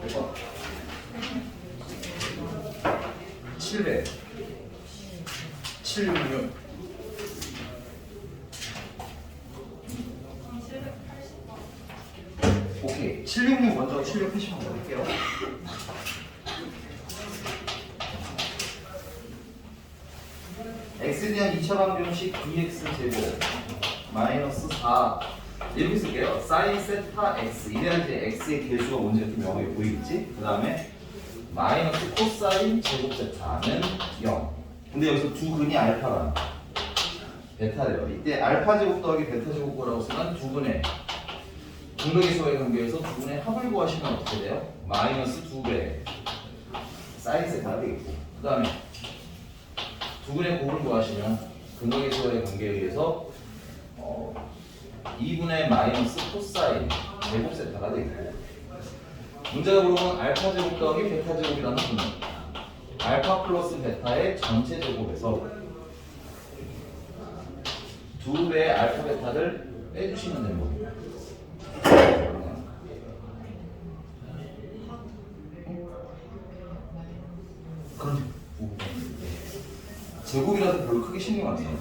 번 700 766 오케이 766 먼저 780 먼저 할게요. x에 대한 2차 방정식 bx 제곱 마이너스 4 이렇게 쓸게요. 사인 세타 x 이래야 이제 x의 개수가 뭔지 이렇게 명확히 보이겠지? 그 다음에 마이너스 코사인 제곱 세타는 0. 근데 여기서 두 근이 알파랑 베타래요. 이때 알파 제곱 더하기 베타 제곱 구하라고 쓰면 두 근의 분각의수와의 관계에서 두 근의 합을 구하시면 어떻게 돼요? 마이너스 2배 사인 세타가 되겠고, 그 다음에 두 근의 곱을 구하시면 근각의수와의 관계에 의해서 2분의 마이너스 코사인 제곱 세타가 되겠고, 문제가 물어보는 알파 제곱 더하기 베타 제곱이라는 분은 알파 플러스 베타의 전체 제곱에서 2배의 알파 베타를 빼주시면 되는 겁니다. 그런 제곱이라서 별로 크게 신경 안 써요.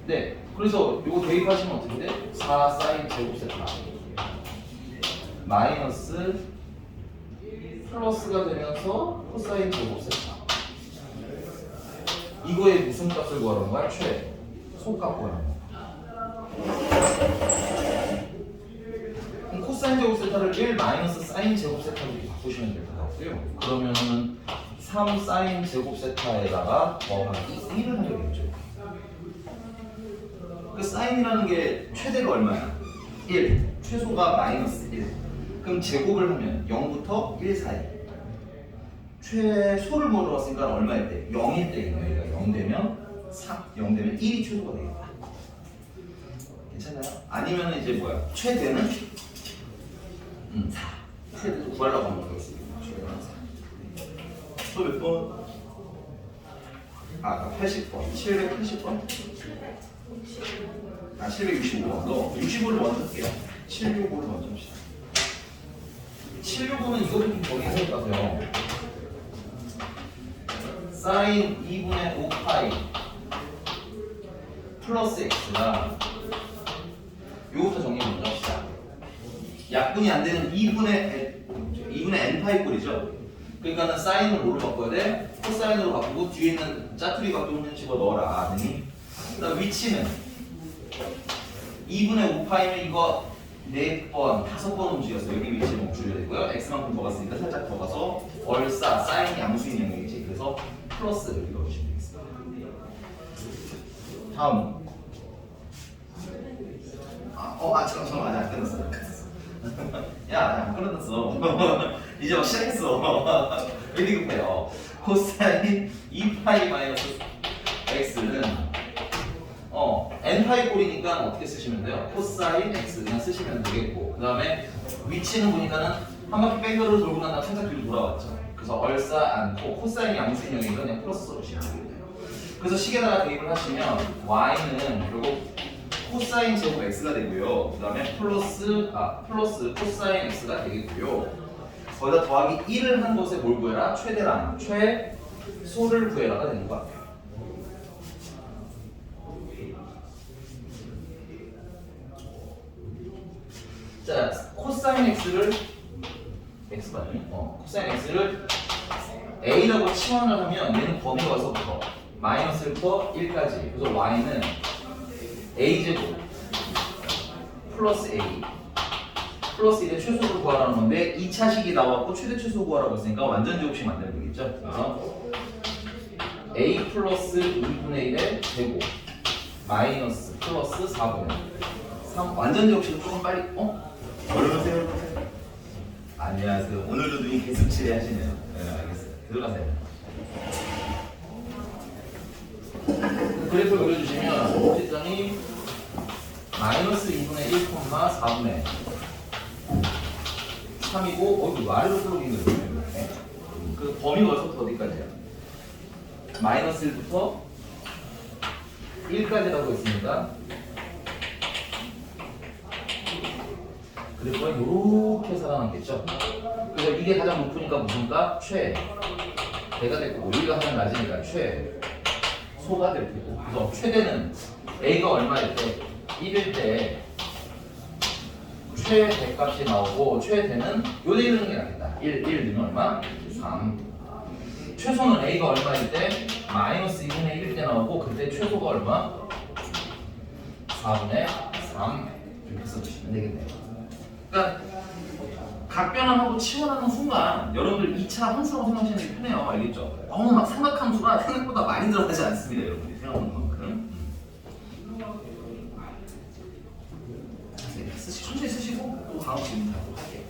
네, 그래서 이거 대입하시면 어떻게 돼? 4 사인 제곱 세타 마이너스 플러스가 되면서 코사인 제곱 세타. 이거의 무슨 값을 구하는 거야? 소값 구하는 거야. 그럼 코사인 제곱 세타를 1 마이너스 사인 제곱 세타로 바꾸시면 될 것 같고요. 그러면은 3 사인 제곱 세타에다가 더하기 1을 하게 되겠죠. 그 사인이라는 게 최대가 얼마야? 1. 최소가 마이너스 1. 그럼 제곱을 하면 0부터 1 사이. 최소를 물어봤으니까 얼마일 때? 0일 때겠네요. 그러니까 0 되면 3, 0 되면 1이 최소가 되겠다. 괜찮아요? 아니면 이제 뭐야? 최대는 4. 최대도 구하려고 하면 되겠습니다. 최대는 4. 또 몇 번? 아, 80번. 780번? 아, 765번. 65를 먼저 할게요. 765를 먼저 합시다. 765는 이거를 좀 정리해야 될 것 같아요. 사인 2분의 5파이 플러스 x가 요거부터 정리 먼저 합시다. 약분이 안 되는 2분의 n파이 꼴이죠. 그러니까는 사인을 뭐로 바꿔야 돼? 코사인으로 바꾸고 뒤에 있는 짜투리 각도를 집어 넣어라. 그다음 위치는 2분의 5파이면 이거 4번, 5번 움직였어요. 여기 위치를 멈추셔야 되고요. x만큼 더 갔으니까 살짝 더 가서 얼싸, 사인 양수인 영역이지. 그래서 플러스 여기 넣어주시면 되겠습니다. 다음. 잠깐만, 아직 안 끝났어. 야, 안 끝났어. 이제 막 시작했어. 왜 이렇게 급해요? 코사인 2파이 마이너스 x는 n파이 꼴이니까 어떻게 쓰시면 돼요? 코사인 x 그냥 쓰시면 되겠고, 그 다음에 위치는 보니까는 한 바퀴 뺑글을 돌고 난 다음 살짝 뒤로 돌아왔죠. 그래서 얼싸 않고 코사인 양수인 영역이니까 그냥 플러스 써주시면 돼요. 그래서 식에다가 대입을 하시면 y는 결국 코사인 제곱 x가 되고요. 그 다음에 플러스 코사인 x가 되겠고요. 거기다 더하기 1을 한 곳에 뭘 구해라? 최대랑 최소를 구해라가 되는 것 같아요. 자, 코사인 x를 코사인 x를 a라고 치환을 하면 얘는 범위가 어디서부터? 마이너스부터 1까지. 그래서 y는 a제곱 플러스 a 플러스 이제 최소를 구하라는 건데 2차식이 나왔고 최대 최소 구하라고 했으니까 완전 제곱식 만들면 되겠죠. 그래서 a 플러스 2분의 1의 제곱 마이너스 플러스 4분의 3 완전 제곱식은 조금 빨리 들어가세요. 안녕하세요. 오늘도 눈이 계속 칠해하시네요. 네, 알겠어요. 들어가세요. 그래프를 그려주시면 어쨌더니 마이너스 2분의 1, 4분의 3이고 이거 말로 풀어진 거예요. 그 범위가 어디서부터 어디까지야? 마이너스 1부터 1까지라고 했습니다. 그래프가 이렇게 살아남겠죠. 그래서 이게 가장 높으니까 무슨 값? 최대가 될 거고, 여기가 가장 낮으니까 최소가 될 거고. 그래서 최대는 a가 얼마일 때? 1일 때 최대값이 나오고, 최대는 요대 넣는 게 낫겠다. 1 넣으면 얼마? 3. 최소는 a가 얼마일 때? 마이너스 2분의 1일 때 나오고, 그때 최소가 얼마? 4분의 3. 이렇게 써주시면 되겠네요. 그러니까 각변환하고 치환하는 순간 여러분들 2차 함수라고 생각하시는 게 편해요. 알겠죠? 너무 막 삼각함수가 생각보다 많이 들어가지 않습니다. 여러분들이 생각하는 만큼. 천천히 쓰시고 또 다음 질문 하도록 할게요.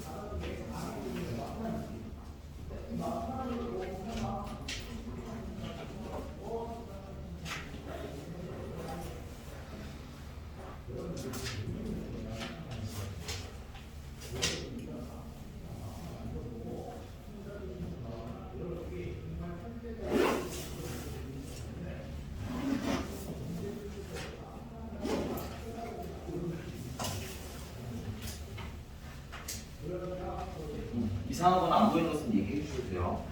이상한 건 안 보이는 것은 얘기해 주셔도 돼요.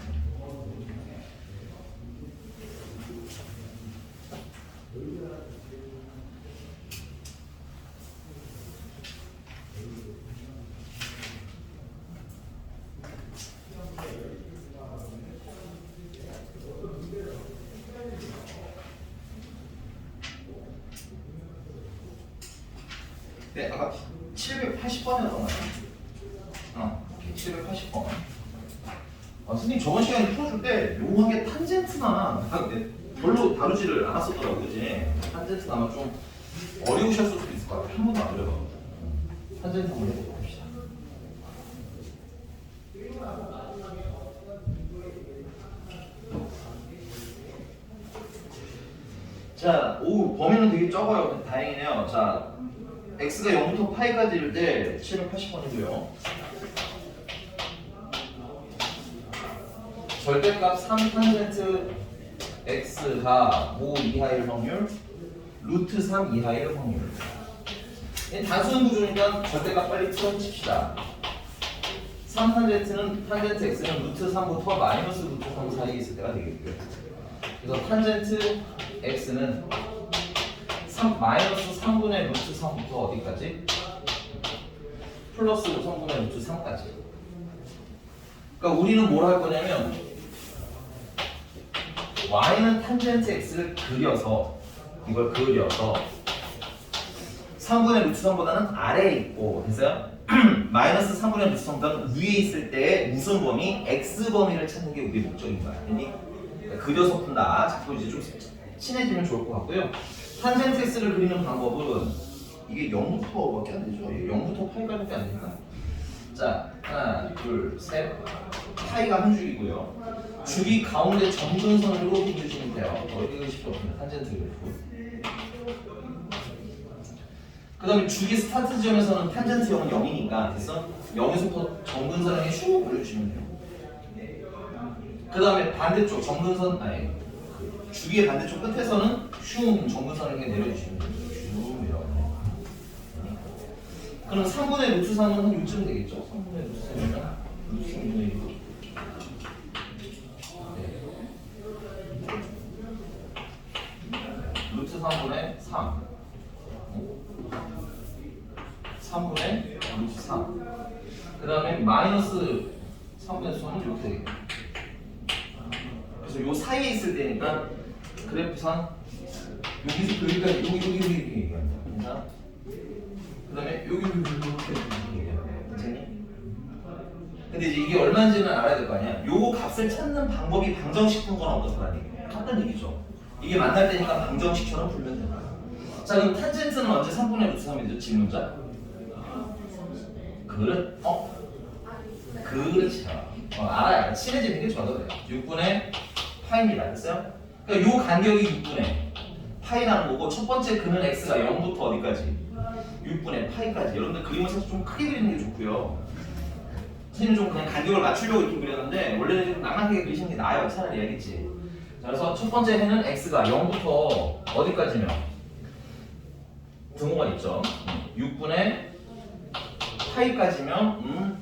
네, 아까 780번이었던 거 같아요. 780번. 선생님 저번 시간에 풀어줄 때 묘하게 탄젠트나 별로 다루지를 않았었더라고요. 그지? 탄젠트 아마 좀 어려우셨을 수도 있을 것 같아요. 한 번도 안 어려워. 탄젠트 한번 해보도록 합시다. 자, 오, 범위는 되게 적어요. 다행이네요. 자, x가 0부터 파이까지일 때 780번이고요. 절대값 3탄젠트 x가 5 이하일 확률, 루트 3 이하일 확률. 단순 구조니까 절대값 빨리 풀어칩시다. 3탄젠트는 탄젠트 x는 루트 3부터 마이너스 루트 3 사이에 있을 때가 되겠고요. 그래서 탄젠트 x는 마이너스 3분의 루트 3부터 어디까지? 플러스 3분의 루트 3까지. 그러니까 우리는 뭘 할 거냐면 y는 탄젠트 x를 그려서 이걸 그려서 3분의 루트 3보다는 아래에 있고, 됐어요? 마이너스 3분의 루트 3보다는 위에 있을 때 무슨 범위? x 범위를 찾는 게 우리 목적인 거야. 그러니 그려서 푼다. 자꾸 이제 좀 친해지면 좋을 것 같고요. 탄젠트 x를 그리는 방법은 이게 0부터밖에 안 되죠. 0부터 파이까지밖에 안 되니까. 자, 하나, 둘, 셋. 파이가 한 줄이고요. 줄이 가운데 점근선으로 그려주시면 돼요. 어디 싶어 탄젠트 그래프. 그 다음에 줄이 스타트 지점에서는 탄젠트 0은 0이니까 됐어? 0에서부터 점근선을 향해 슉 그려주시면 돼요. 그 다음에 반대쪽 점근선 주기의 반대쪽 끝에서는 슝 점근선을 향해 내려주시면 돼요. 슝 내려가요. 그럼 3분의 루트 3은 한 요쯤 되겠죠? 3분의 루트 3이면 루트 3분의 1. 루트 3분의 3. 3분의 루트 3. 그 다음에 마이너스 3분의 3은 이렇게 되겠다. 그래서 요 사이에 있을 때니까 그래프상 여기서 여기까지 여기 얘기합니다. 그 다음에 여기 이렇게 얘기해요. 근데 이제 이게 얼마인지는 알아야 될 거 아니야? 요 값을 찾는 방법이 방정식분 건 어떻다는 얘기예요? 같다는 얘기죠. 이게 만날 때니까 방정식처럼 풀면 된다. 자, 그럼 탄젠트는 언제 3분의 루트 3이죠? 지문자? 그렇죠. 알아요. 친해지는 게 좋아도 돼요. 6분의 파이입니다. 됐어요? 그러니까 요 간격이 6분의 파이라는 거고, 첫 번째 근은 x가 0부터 어디까지? 6분의 파이까지. 여러분들 그림을 사실 좀 크게 그리는 게 좋고요. 선생님 좀 그냥 간격을 맞추려고 이렇게 그렸는데 원래는 좀 낭낭하게 그리시는 게 나아요. 차라리 알겠지? 자, 그래서 첫 번째 해는 x가 0부터 어디까지면 등호가 있죠. 6분의 파이까지면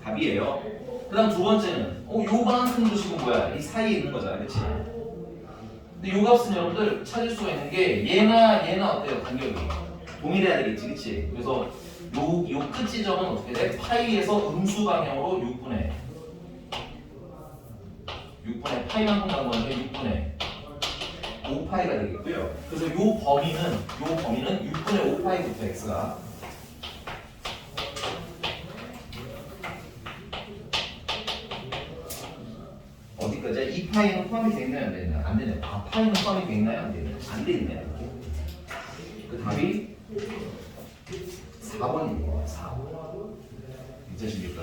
답이에요. 그 다음 두 번째는 요만큼 주식은 뭐야? 이 사이에 있는 거잖아, 그치? 근데 요 값은 여러분들 찾을 수가 있는 게 얘나 어때요? 간격이 동일해야 되겠지, 그치? 그래서 요 끝 지점은 어떻게 돼? 파이에서 음수 방향으로 6분의 파이만큼 간 건데 6분의 5파이가 되겠고요. 그래서 요 범위는 6분의 5파이부터 x가 어디까지? 2파이는 포함이 되어 있나요? 안 되나요? 안 되네요. 아, 파이는 포함이 되어 있나요? 안 되나요? 안 되어 있네요. 그 답이 4번입니다. 4번. 괜찮습니까?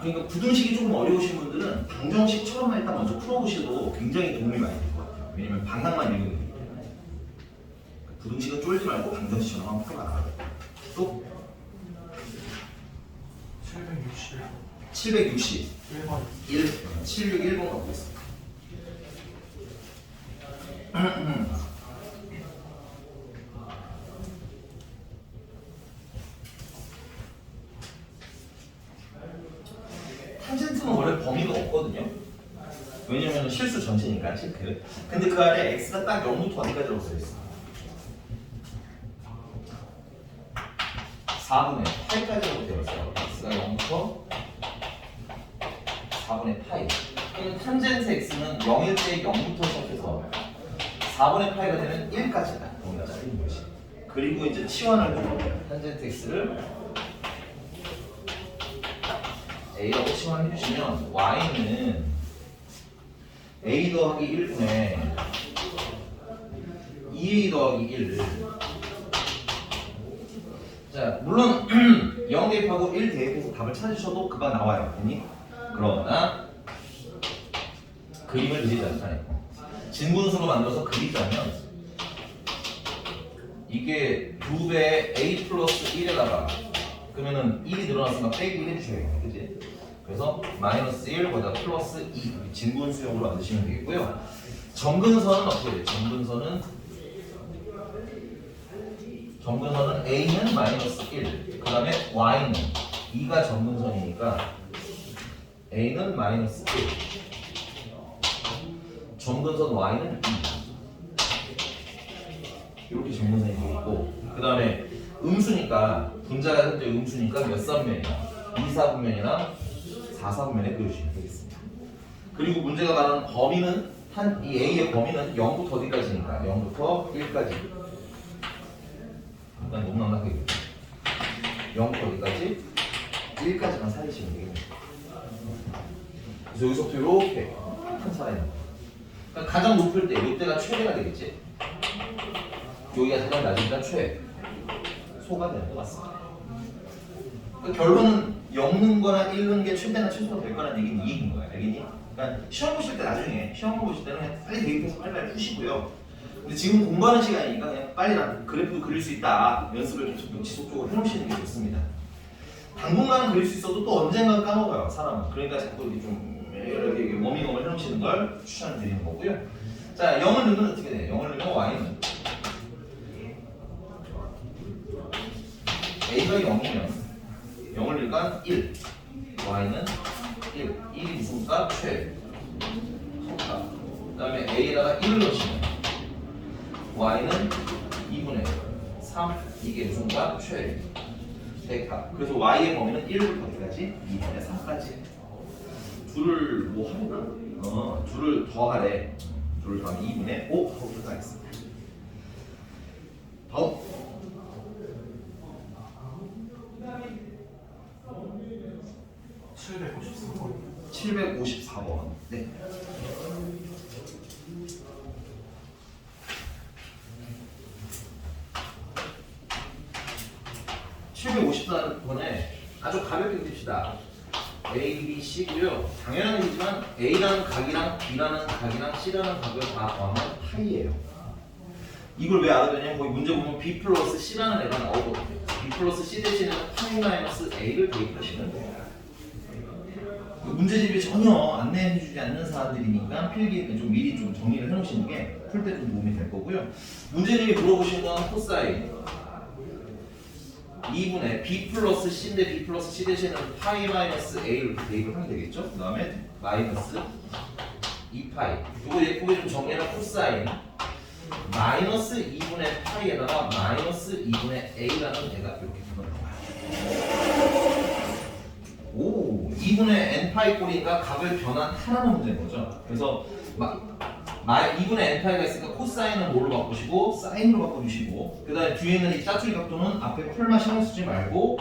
그러니까 부등식이 조금 어려우신 분들은 방정식처럼만 일단 먼저 풀어보셔도 굉장히 도움이 많이 될 것 같아요. 왜냐면 방향만 읽으면 되기 때문에. 부등식은 쫄지 말고 방정식처럼 한번 풀어봐라. 또 760 761번 갖고 있습니다. 탄젠트는 원래 범위가 없거든요. 왜냐면 실수 전체니까 체크. 근데 그 안에 x가 딱 0부터 어디까지라고 써있어? 4분의 8까지라고 되어 있어요. x가 0부터 4분의 파이. 그러면 탄젠트 x는 0일 때 0부터 시작해서 4분의 파이가 되는 1까지다. 범위가 잡힌 것이. 그리고 이제 치환을 주고 탄젠트 x를 a라고 치환해 주시면 y는 a 더하기 1분의 2a 더하기 1. 자, 물론 0 대입하고 1 대입해서 답을 찾으셔도 금방 나와요. 아니? 그러나 그림을 그리지 않잖아요. 진분수로 만들어서 그리자면 이게 2배의 a 플러스 1에다가 그러면은 1이 늘어났으니까 빼기 1 해주셔야겠네, 그치? 그래서 마이너스 1 거기다 플러스 2 진분수형으로 만드시면 되겠고요. 점근선은 어떻게 돼요? 점근선은 a는 마이너스 1, 그 다음에 y는 2가 점근선이니까 a는 마이너스 1, 점근선 y는 2. 이렇게 점근선이 되겠고, 그 다음에 음수니까 분자가 현재 음수니까 몇 사분면이야? 2사분면이랑 4사분면에 그려주시면 되겠습니다. 그리고 문제가 말하는 범위는 이 a의 범위는 0부터 어디까지니까 0부터 1까지. 일단 너무 넉넉하게 0부터 어디까지? 1까지만 살리시면 되겠습니다. 그래서 여기서부터 이렇게 큰 살아있는 거예요. 그러니까 가장 높을 때 이때가 최대가 되겠지. 여기가 가장 낮으니까 최. 소가 되는 것 같습니다. 그러니까 결론은 0는 거나 1는 게 최대나 최소가 될 거라는 얘기는 이 얘기인 거야. 알겠니? 그러니까 시험 보실 때 나중에 시험 보실 때는 그냥 빨리 대입해서 빨리빨리 푸시고요. 근데 지금 공부하는 시간이니까 그냥 빨리 그래프도 그릴 수 있다. 연습을 계속 지속적으로 해놓으시는 게 좋습니다. 당분간은 그릴 수 있어도 또 언젠가 까먹어요, 사람은. 그러니까 자꾸 이렇게 좀 이렇게 워밍업을 해놓으시는 걸 추천을 드리는 거고요. 자, 0을 넣으면 어떻게 돼? 0을 넣으면 y는 a가 0이면 0을 넣으니까 1, y는 1, 1이 무슨 값? 최 속값. 그 다음에 a에다가 1을 넣으시면 y는 2분의 3, 이게 무슨 값? 최 대값. 그래서 y의 범위는 1부터 어디까지? 2분의 3까지. 둘을 뭐 하나? 둘을 더하래. 둘을 더하면 2분의 5 하고 들어가겠습니다. 다음 754번. 네. 아주 가볍게 그립시다. A, B, C고요. 당연한 얘기지만 A라는 각이랑 B라는 각이랑 C라는 각을 다 더하면 파이예요. 이걸 왜 알아야 되냐면 거기 문제 보면 B 플러스 C라는 애가 나오거든요. B 플러스 C 대신에 파이 마이너스 A를 대입하시면 돼요. 문제집이 전혀 안내해주지 않는 사안들이니까 필기 좀 미리 좀 정리를 해놓으시는 게 풀 때 좀 도움이 될 거고요. 문제집이 물어보신 건 코사인 2분의 b 플러스 c인데 b 플러스 c 대신은 파이 마이너스 a를 대입을 하면 되겠죠? 그 다음에 마이너스 2파이 이거 예쁘게 좀 정리해라. 코사인 마이너스 2분의 파이에다가 마이너스 2분의 a라는 애가 이렇게 들어가요. 오, 2분의 n파이 꼴이니까 값을 변환하라는 문제인 거죠. 그래서 2분의 n파이가 있으니까 코사인은 뭘로 바꾸시고 사인으로 바꿔주시고 그 다음에 뒤에 있는 이 짜투리 각도는 앞에 펄만 신경 쓰지 말고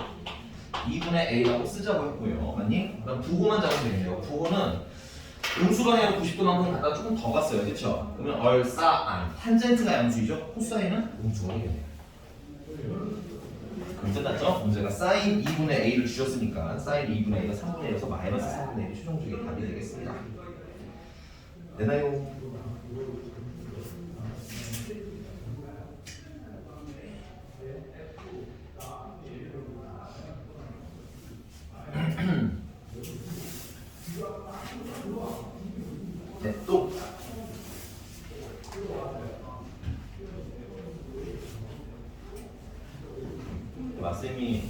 2분의 a라고 쓰자고 했고요. 맞니? 그다음 부호만 잡으면 되네요. 부호는 음수 방향으로 90도만큼 갖다 조금 더 갔어요. 그렇죠? 그러면 얼싸안 탄젠트가 양수이죠. 코사인은 음수가 되겠네요. 그럼 끝났죠? 문제가 사인 2분의 a를 주셨으니까 사인 2분의 a가 3분의 1이어서 마이너스 3분의 1이 최종적인 답이 되겠습니다. 되나요? 네, 또 마쌤이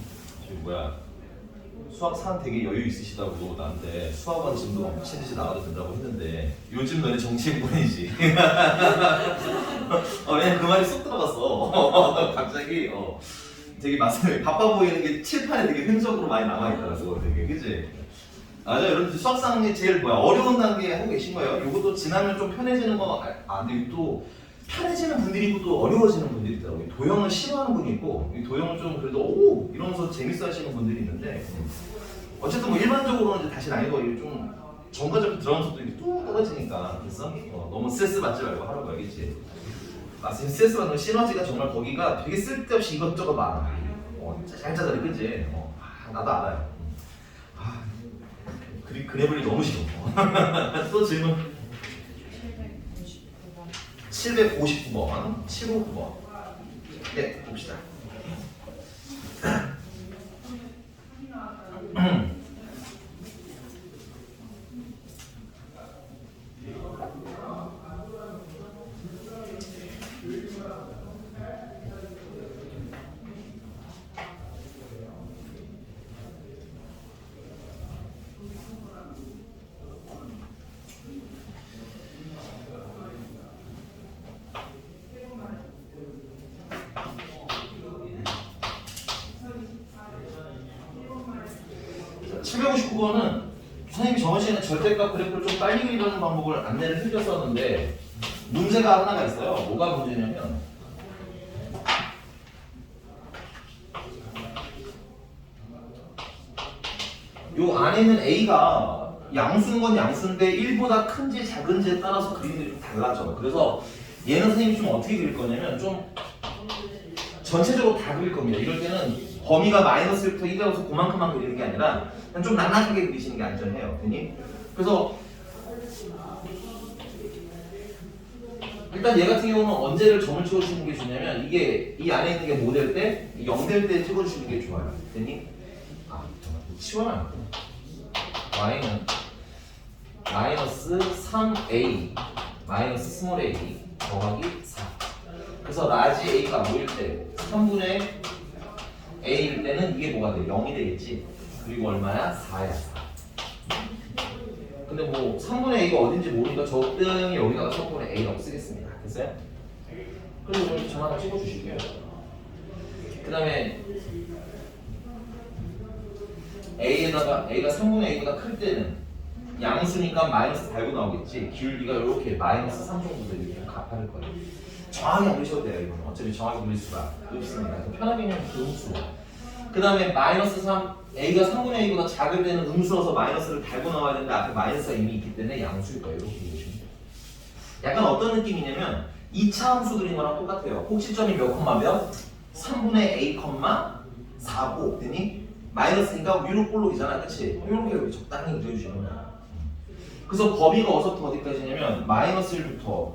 수학 사안 되게 여유 있으시다고 나한테 수학원 지금도 미친 듯이 나와도 된다고 했는데 요즘 너네 정치인권이지. 왜냐면 그 말이 쏙 들어갔어. 갑자기 되게 마쌤이 바빠 보이는 게 칠판에 되게 흔적으로 많이 남아있더라고. 되게 그치? 맞아요. 여러분들 수학상이 제일 어려운 단계 하고 계신 거예요. 이것도 지나면 좀 편해지는 거 근데 또 편해지는 분들이 있고 또 어려워지는 분들이 있더라고요. 도형을 싫어하는 분이 있고 도형을 좀 그래도 오 이러면서 재밌어 하시는 분들이 있는데 어쨌든 뭐 일반적으로는 이제 다시 난이도가 좀 정가적으로 들어가면서 또 뚝 떨어지니까 그래서 너무 스트레스 받지 말고 하라고 알겠지? 맞습니다. 스트레스 받는 시너지가 정말 거기가 되게 쓸데없이 이것저것 많아. 짤짤하게 그지? 나도 알아요. 그래버리 너무 싫어. 또 질문. 759번, 759번. 네, 봅시다. 자, 759번은 선생님이 저번 시간에 절대값 그래프를 좀 빨리 그리는 방법을 안내를 해줬었는데 문제가 하나가 있어요. 뭐가 문제냐면 요 안에 있는 A가 양수인 건 양수인데 1보다 큰지 작은지에 따라서 그림들이 좀 달라져. 그래서 얘는 선생님이 좀 어떻게 그릴 거냐면 좀 전체적으로 다 그릴 겁니다. 이럴 때는 범위가 마이너스 1부터 1이라서 그만큼만 그리는 게 아니라 그냥 좀 낭낭하게 그리시는 게 안전해요. 괜히? 그래서 일단 얘 같은 경우는 언제를 점을 찍어주시는 게 좋냐면 이게 이 안에 있는 게 모델 때 0될 때 찍어주시는 게 좋아요. 됐니? 치워놔. y는 마이너스 3a 마이너스 스몰 a 더하기 4. 그래서 라지 a가 뭐일 때 3분의 a일 때는 이게 뭐가 돼? 0이 되겠지. 그리고 얼마야? 4야. 4. 근데 뭐 3분의 a가 어딘지 모르니까 적당히 여기다가 3분의 a라고 쓰겠습니다. 됐어요? 그리고 여기 점 하나 찍어주실게요. 그 다음에 a에다가 a가 3분의 a보다 클 때는 양수니까 마이너스 달고 나오겠지. 기울기가 이렇게 마이너스 3 정도 되게 가파를 거예요. 정확히 안 그리셔도 돼요. 이거는 어차피 정확히 그릴 수가 없습니다. 그래서 편하게 그냥 음수. 그 다음에 마이너스 3 a가 3분의 a보다 작을 때는 음수여서 마이너스를 달고 나와야 되는데 앞에 마이너스가 이미 있기 때문에 양수일 거예요. 이렇게 보시면 돼요. 약간 어떤 느낌이냐면 2차 함수 그린 거랑 똑같아요. 꼭지점이 몇 콤마 몇? 3분의 a, 4고 됐니? 마이너스니까 위로 볼록이잖아. 그치? 이렇게 적당히 그려주시는 거야. 그래서 범위가 어디서부터 어디까지냐면 마이너스 1부터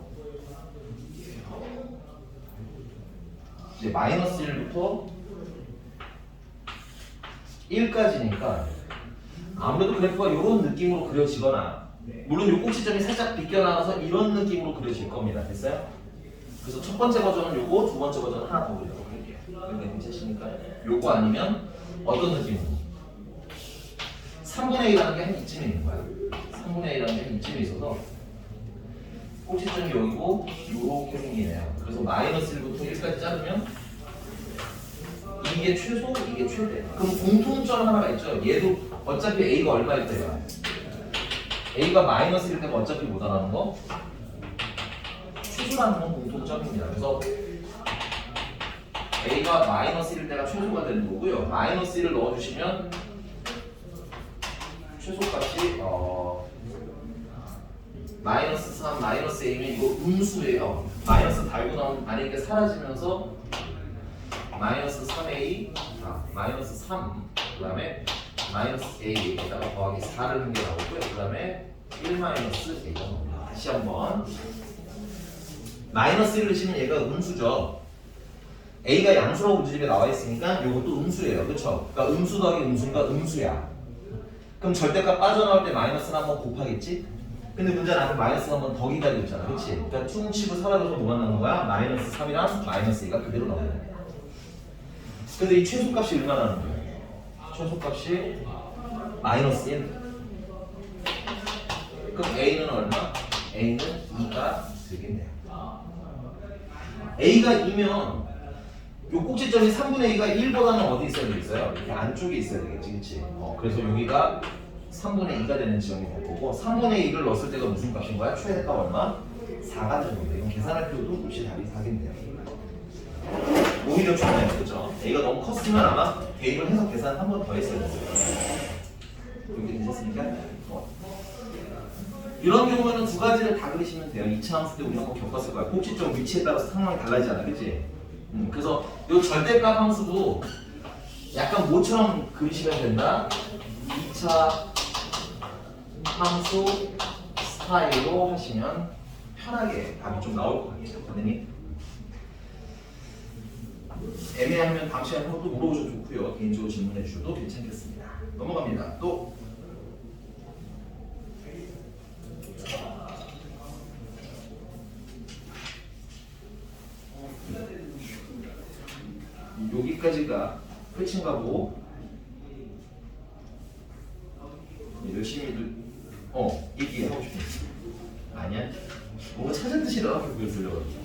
이제 마이너스 1부터 1까지니까 아무래도 그래프가 이런 느낌으로 그려지거나 물론 요 꼭지점이 살짝 비껴나가서 이런 느낌으로 그려질 겁니다. 됐어요? 그래서 첫 번째 버전은 요거, 두 번째 버전은 하나 더 그리도록 할게요. 근데 괜찮으십니까? 요거 아니면 어떤 느낌으로? 3분의 1이라는 게 한 이쯤에 있는 거야. 3분의 1이라는 게 한 이쯤에 있어서 꼭지점이 여기고 요렇게 생기네요. 그래서 마이너스 1부터 1까지 자르면 이게 최소, 이게 최대. 그럼 공통점 하나가 있죠. 얘도 어차피 A가 얼마일 때야? A가 마이너스 1일 때가 어차피 못하는 거? 최소라는 건 공통점입니다. 그래서 A가 마이너스 1일 때가 최소가 되는 거고요. 마이너스 1을 넣어주시면 최소값이 마이너스 3, 마이너스 A면 이거 음수예요. 마이너스 달고 나오면 만약에 사라지면서 마이너스 3A, 마이너스 3, 그 다음에 마이너스 A에다가 더하기 4를 한 개 나오고요. 그 다음에 1 마이너스 A가 나옵니다. 다시 한번 마이너스 1을 넣으시면 얘가 음수죠. A가 양수라고 문제집에 나와 있으니까 이것도 음수예요. 그렇죠? 그러니까 음수 더하기 음수니까 음수야. 그럼 절대값 빠져나올 때 마이너스는 한번 곱하겠지? 근데 문제는 앞에 마이너스가 한번 더 기다리고 있잖아. 그렇지? 그러니까 퉁치고 사라져서 뭐가 나는 거야? 마이너스 3이랑 마이너스 2가 그대로 나오는 거야. 근데 이 최소값이 얼마나 나는 거야? 최소값이 마이너스 1. 그럼 A는 얼마? A는 2가 되겠네요. A가 2면 요 꼭지점이 3분의 2가 1보다는 어디 있어야 되겠어요? 이렇게 안쪽에 있어야 되겠지, 그치? 그래서 여기가 3분의 2가 되는 지점이 될 거고 3분의 2를 넣었을 때가 무슨 값인 거야? 최대값 얼마? 4가 되는 건데 이건 계산할 필요도 없이 답이 4겠네요. 오히려 좋네요, 그죠? A가 너무 컸으면 아마 대입을 해서 계산 한 번 더 했어야 됐어요. 여기 괜찮습니까? 이런 경우에는 두 가지를 다 그리시면 돼요. 2차 함수 때 우리 한번 겪었을 거야. 꼭지점 위치에 따라서 상황이 달라지잖아, 그치? 그래서 이 절대값 함수도 약간 모처럼 그리시면 된다. 2차 함수 스타일로 하시면 편하게 답이 좀 나올 것 같아요. 선생님 애매하면 다음 시간에 또 물어보셔도 좋고요. 개인적으로 질문해 주셔도 괜찮겠습니다. 넘어갑니다. 또 여기까지가 끝인가 보고 열심히 얘기하고 싶은데 아니야? 뭔가 찾았듯이 나와 그걸 들려가지고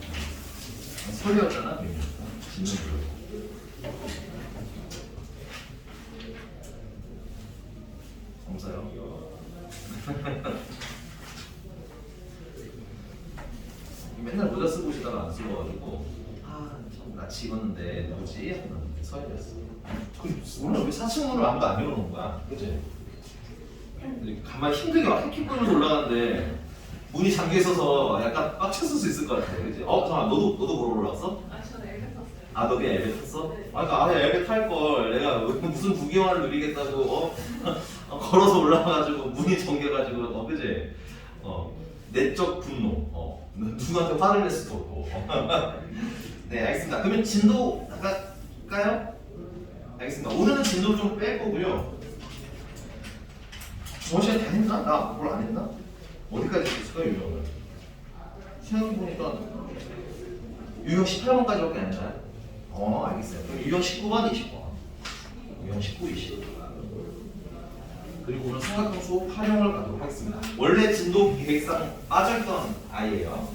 설이었잖아. 질문 들어. 없어요. 맨날 모자 쓰고 오시다가 안 쓰고가지고 참 낯이 익었는데 누구지? 하는 서열이었어. 오늘 왜 사층문을 아무도 안 열어놓은 거야? 그치? 가만히 힘들게 막 헥헥 끌면서 올라가는데 문이 잠겨 있어서 약간 빡쳤을 수 있을 것 같아. 그치? 잠깐만 너도 보러 올라왔어? 저는 엘베 탔어요. 너 그냥 엘베 탔어? 그러니까 엘베 탈 걸 내가 무슨 구경화를 누리겠다고 걸어서 올라와가지고 문이 잠겨가지고 그지? 내적 분노 누구한테 화를 낼 수도 없고 네 알겠습니다. 그러면 진도 나갈까요? 알겠습니다. 오늘은 진도 좀 뺄 거고요. 저번 시간에 다 했나? 나 뭘 안 했나? 어디까지 했을까요 유형을? 생각해보니까 유형 18번까지밖에 안 했나요? 알겠어요. 그럼 유형 19번, 20번 유형 19, 20 그리고 오늘 삼각함수 활용을 가도록 하겠습니다. 원래 진도 계획상 빠져있던 아이예요.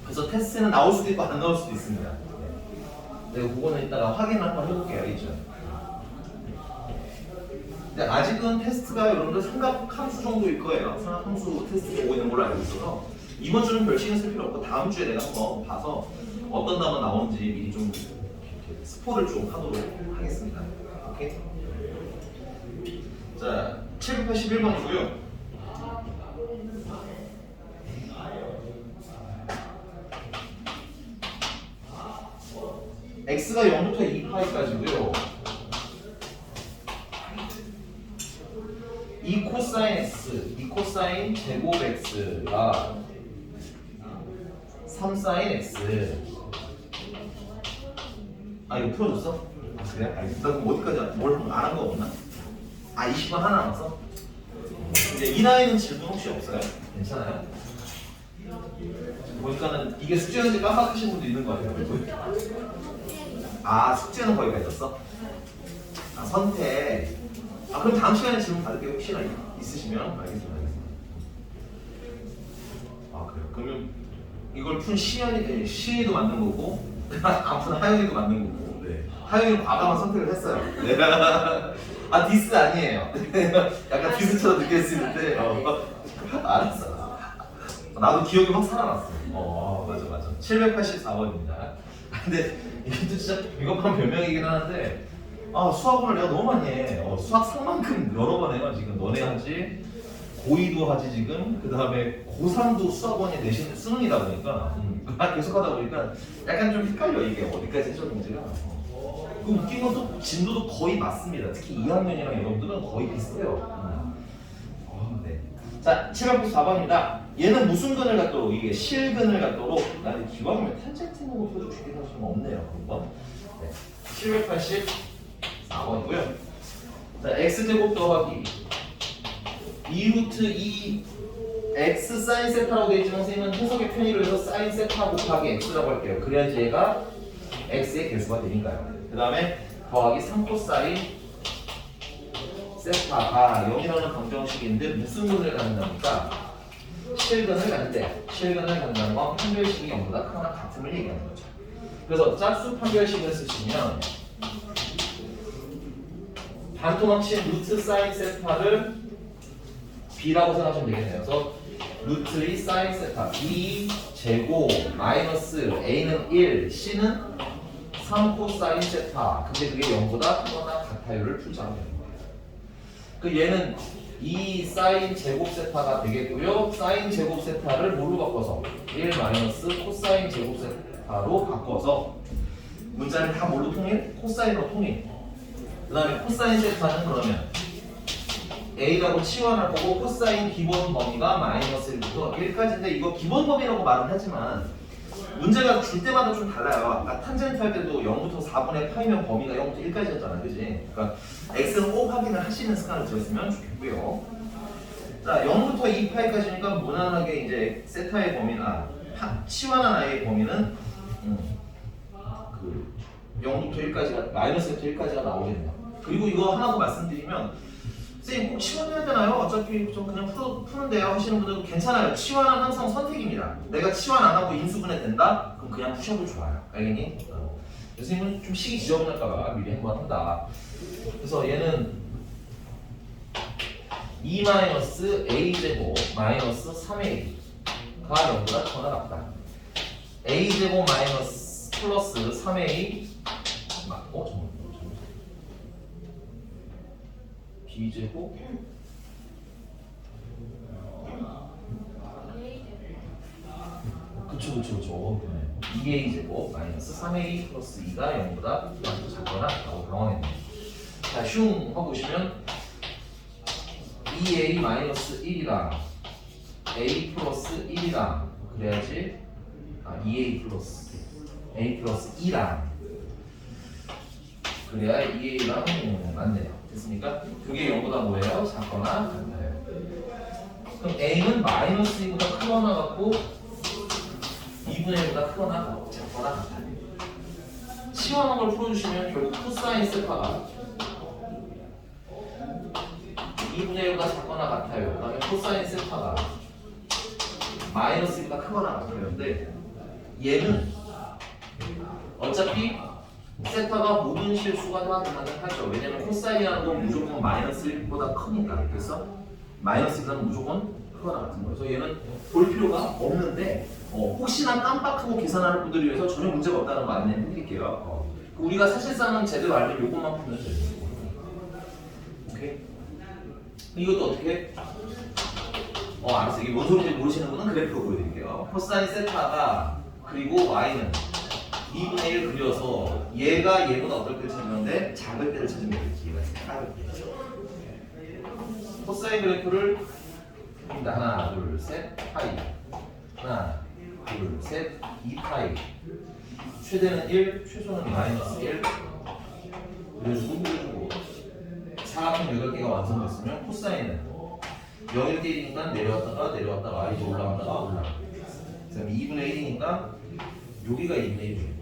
그래서 테스트는 나올 수도 있고 안 나올 수도 있습니다. 내가 그거는 이따가 확인을 한번 해볼게요. 알겠죠? 근데 아직은 테스트가 여러분들 삼각함수 정도일 거예요. 삼각함수 테스트 보고 있는 걸로 알고 있어서 이번 주는 별 신경 쓸 필요 없고 다음 주에 내가 한번 봐서 어떤 답은 나오는지 미리 좀 이렇게 스포를 좀 하도록 하겠습니다. 오케이? 자, 781번이고요. x가 0부터 2파이까지고요. 이 코사인 x, 이 코사인 제곱 x가 3 사인 x. 이거 풀어줬어? 그래? 알겠어. 나 그럼 어디까지 뭘 안 한 거 없나? 20번 하나 남았어? 근데 이 나이는 질문 혹시 없어요? 괜찮아요? 보니까는 이게 숙제였는지 깜빡하신 분도 있는 거 같아요. 숙제는 거기가 있었어? 선택. 그럼 다음 시간에 질문 받을게요. 혹시나 있으시면. 알겠습니다. 그래요. 그러면 이걸 푼 시연이도 맞는 거고 안 푼 하영이도 맞는 거고. 네. 하영이는 과감한 선택을 했어요. 네. 디스 아니에요. 약간 디스처럼 느낄 수 있는데 알았어. 나도 기억이 확 살아났어. 맞아. 784번입니다. 근데 이것도 진짜 비겁한 별명이긴 하는데 수학을 내가 너무 많이 해. 수학 상만큼 여러 번 해요. 지금 너네 하지, 고2도 하지 지금, 그 다음에 고3도 수학원에 내신 수능이다 보니까 계속 하다 보니까 약간 좀 헷갈려 이게 어디까지 해적 문제가. 그 웃긴 건 또 진도도 거의 맞습니다. 특히 2학년이랑 여러분들은 거의 비슷해요. 네. 자, 784번입니다. 얘는 무슨 근을 갖도록? 이게 실근을 갖도록. 나는 기왕이면 탄젠트 있는 거 풀어주고 싶긴 하지만 없네요. 한번. 네. 784번이고요. 자, x제곱 더하기 2루트 2 x 사인 세타라고 되어 있지만 선생님은 해석의 편의를 위해서 사인 세타 곱하기 x라고 할게요. 그래야지 얘가 x의 개수가 되니까요. 그 다음에 더하기 3코사인 세타가 0이라는 방정식인데 무슨 근을 갖는답니까? 실근을 갖는데, 실근을 갖는다는 건 판별식이 0보다 크거나 같음을 얘기하는 거죠. 그래서 짝수 판별식을 쓰시면 반토막친 루트 사인 세타를 b라고 생각하시면 되겠네요. 그래서 루트 2 사인 세타 b 제곱 마이너스 a는 1, c는 3 코사인 세타. 근데 그게 0보다 크거나 같아요를 풀자면 되는 거예요. 그 얘는 2 사인 제곱 세타가 되겠고요. 사인 제곱 세타를 뭘로 바꿔서 1 마이너스 코사인 제곱 세타로 바꿔서 문자를 다 뭘로 통일? 코사인으로 통일. 그 다음에 코사인 세타는 그러면 A라고 치환할 거고 코사인 기본 범위가 마이너스 1부터 1까지인데 이거 기본 범위라고 말은 하지만 문제가 줄 때마다 좀 달라요. 아까 탄젠트 할 때도 0부터 4분의 파이면 범위가 0부터 1까지였잖아, 그지? 그러니까 x는 꼭 확인을 하시는 습관을 들였으면 좋겠고요. 자, 0부터 2파이까지니까 무난하게 이제 세타의 범위나 치환한 아이의 범위는 그 0부터 1까지가 마이너스 1부터 1까지가 나오겠네요. 그리고 이거 하나 더 말씀드리면 선생님 꼭 치환해야 되나요? 어차피 좀 그냥 푸는데요 하시는 분들도 괜찮아요. 치환은 항상 선택입니다. 내가 치환 안 하고 인수분해 된다? 그럼 그냥 푸셔도 좋아요. 알겠니? 선생님은 좀 시기 지저분할까봐 미리 한번 한다. 그래서 얘는 2-a제곱 마이너스 3a가 0보다 크거나 같다. a제곱 마이너스 플러스 3a 잠깐만. b제곱 그쵸. 2a제곱 마이너스 3a 플러스 2가 0보다 작거나 라고 당황했네요. 자, 슝 하고 보시면 2a 마이너스 1이랑 a 플러스 1이랑 그래야지 2a 플러스 a 플러스 2랑 그래야 2a랑 맞네요. 됐습니까? 그게 0보다 뭐예요? 작거나 같아요. 그럼 a는 마이너스 2보다 크거나 같고 2분의 1보다 크거나 작거나 같아요. 치환한 걸 풀어주시면 결국 코사인 세타가 2분의 1보다 작거나 같아요. 그 다음에 코사인 세타가 마이너스 2보다 크거나 같아요. 근데 얘는 어차피 세타가 모든 실수가 다 가능하죠. 왜냐면 코사인이라는 건 무조건 마이너스 1보다 크니까. 그래서 마이너스 1보다는 무조건 크거나 같은 거예요. 그래서 얘는 볼 필요가 없는데 혹시나 깜빡하고 계산하는 분들을 위해서 전혀 문제가 없다는 거 안내해 드릴게요. 우리가 사실상은 제대로 알면 요것만 풀면 돼요. 오케이? 이것도 어떻게? 알았어. 이게 뭔 소리인지 모르시는 분은 그래프로 보여드릴게요. 코사인 세타가 그리고 y는 2분의 1 그려서 얘가 얘보다 어떨 때를 찾는데 작을 때를 찾으면 되겠지. 얘가 작을 때. 코사인 그래프를 하나, 둘, 셋, 파이. 하나, 둘, 셋, 2파이. 최대는 1, 최소는 마이너스 1. 그래주고 사각형 8개가 완성됐으면 코사인은 여기 이렇게 1이니까 내려왔다가 이제 올라갔다가 그 다음에 2분의 1이니까 여기가 2분의 1이에요.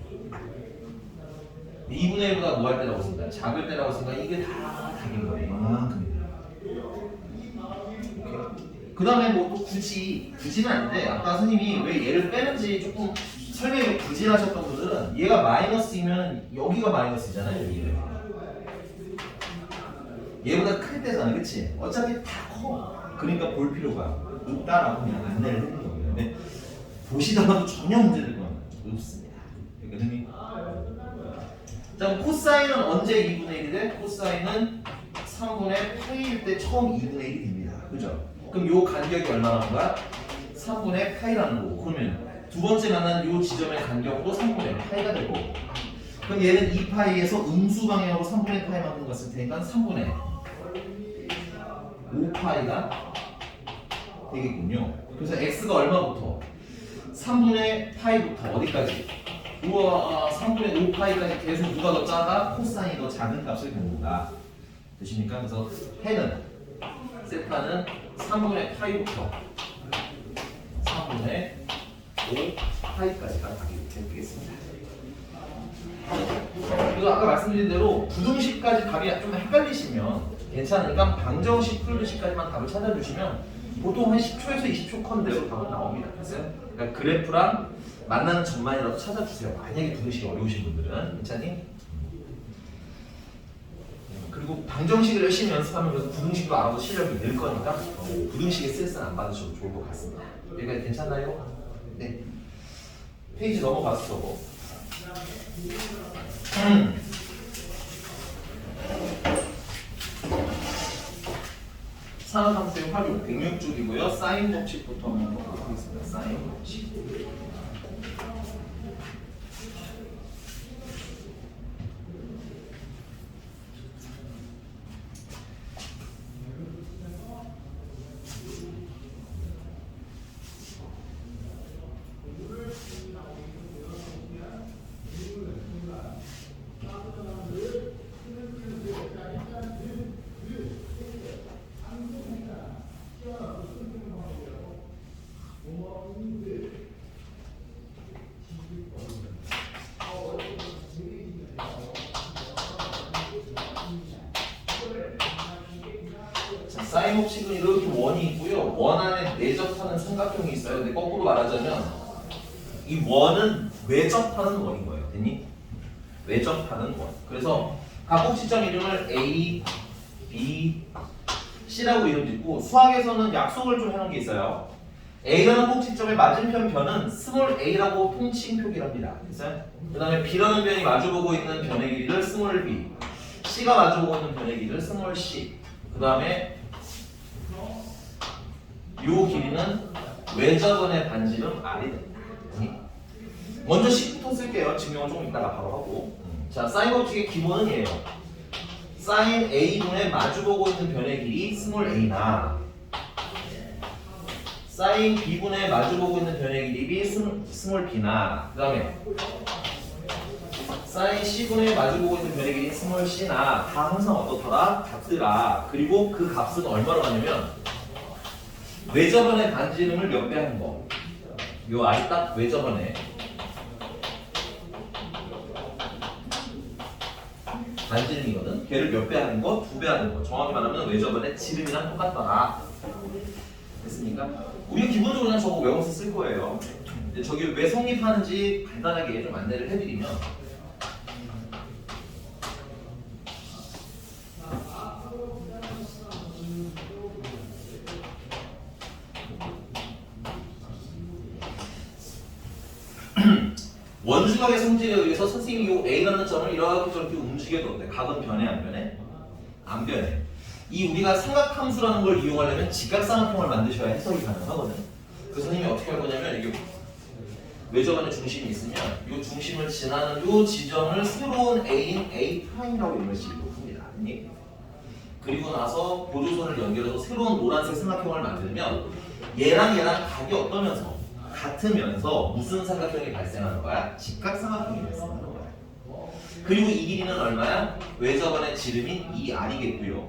2분의 1보다 뭐 할 때라고 했습니다. 작을 때라고 했으니까 이게 다 답인 거예요. 이만큼입니다. 그 다음에 뭐 또 굳이는 아닌데 아까 선생님이 왜 얘를 빼는지 조금 설명이 부진하셨던 분들은 얘가 마이너스이면 여기가 마이너스잖아요. 여기는 얘보다 클 때잖아, 그치? 어차피 다 커. 그러니까 볼 필요가 없다라고 그냥 안내를 해드린 거예요. 근데 보시다가도 전혀 문제될 건 없습니다. 그러니까 자, 코사인은 언제 2분의 1이 돼? 코사인은 3분의 파이일 때 처음 2분의 1이 됩니다. 그죠? 그럼 요 간격이 얼마나 거야? 3분의 파이라는 거고. 그러면 두 번째 만나는 요 지점의 간격도 3분의 파이가 되고. 그럼 얘는 2파이에서 음수 방향으로 3분의 파이만큼 갔을 테니까 3분의 5파이가 되겠군요. 그래서 x가 얼마부터? 3분의 파이부터 어디까지? 우와, 3분의 5파이까지 계속 누가 더 작아? 코사인이 더 작은 값을 갖는다. 되십니까? 그래서 해는 세타는 3분의 파이부터 3분의 5파이까지가 되겠습니다. 그래서 아까 말씀드린 대로 부등식까지 답이 좀 헷갈리시면 괜찮으니까 방정식, 풀등식까지만 답을 찾아주시면 보통 한 10초에서 20초 컨대로 답은 나옵니다. 그러니까 그래프랑 만나는 점만이라도 찾아주세요. 만약에 부등식이 어려우신 분들은. 괜찮니? 그리고 방정식을 열심히 연습하면 그래서 부등식도 알아도 실력이 늘 거니까 부등식에 스트레스는 안 받으셔도 좋을 것 같습니다. 여기까지 괜찮나요? 네. 페이지 넘어갔어. 산화함수의 활용 106쪽이고요. 사인 법칙부터 한번 보도록 하겠습니다. 사인 법칙. 사인 법칙은 이렇게 원이 있고요. 원 안에 내접하는 삼각형이 있어요. 근데 거꾸로 말하자면 이 원은 외접하는 원인 거예요. 됐니? 외접하는 원. 그래서 각 꼭지점 이름을 A, B, C라고 이름 짓고 수학에서는 약속을 좀 해놓은 게 있어요. A라는 꼭지점의 맞은편 변은 스몰 a라고 통칭 표기합니다. 됐어요? 그 다음에 B라는 변이 마주보고 있는 변의 길이를 스몰 b, C가 마주보고 있는 변의 길이를 스몰 c. 그 다음에 요 길이는 외접원의 반지름 r이 됩니다. 먼저 C부터 쓸게요. 증명은 조금 이따가 바로 하고. 자, 사인 법칙의 기본은 얘예요. 사인 a분의 마주보고 있는 변의 길이 스몰 a나 사인 b분의 마주보고 있는 변의 길이 b 스몰 b나 그 다음에 사인 c분의 마주보고 있는 변의 길이 스몰 c나 다 항상 어떻더라? 같더라. 그리고 그 값은 얼마로 가냐면 외접원의 반지름을 몇 배 하는 거. 요 아이 딱 외접원의 반지름이거든. 걔를 몇 배 하는 거? 2배 하는 거. 정확히 말하면 외접원의 지름이랑 똑같더라. 됐습니까? 우리가 기본적으로 그냥 저거 외워서 쓸 거예요. 근데 저기 왜 성립하는지 간단하게 좀 안내를 해드리면 원주각의 성질에 의해서 선생님이 이 A라는 점을 이렇게 저렇게 움직여도 각은 변해 안 변해? 안 변해. 이 우리가 삼각함수라는 걸 이용하려면 직각삼각형을 만드셔야 해석이 가능하거든. 그 선생님이 어떻게 할 거냐면 이게 외접원의 중심이 있으면 이 중심을 지나는 이 지점을 새로운 A인 A'이라고 이름을 지고 풉니다. 그리고 나서 보조선을 연결해서 새로운 노란색 삼각형을 만들면 얘랑 각이 어떠면서 같으면서 무슨 삼각형이 발생하는 거야? 직각삼각형이 발생하는 거야. 그리고 이 길이는 얼마야? 외접원의 지름인 2r이겠고요.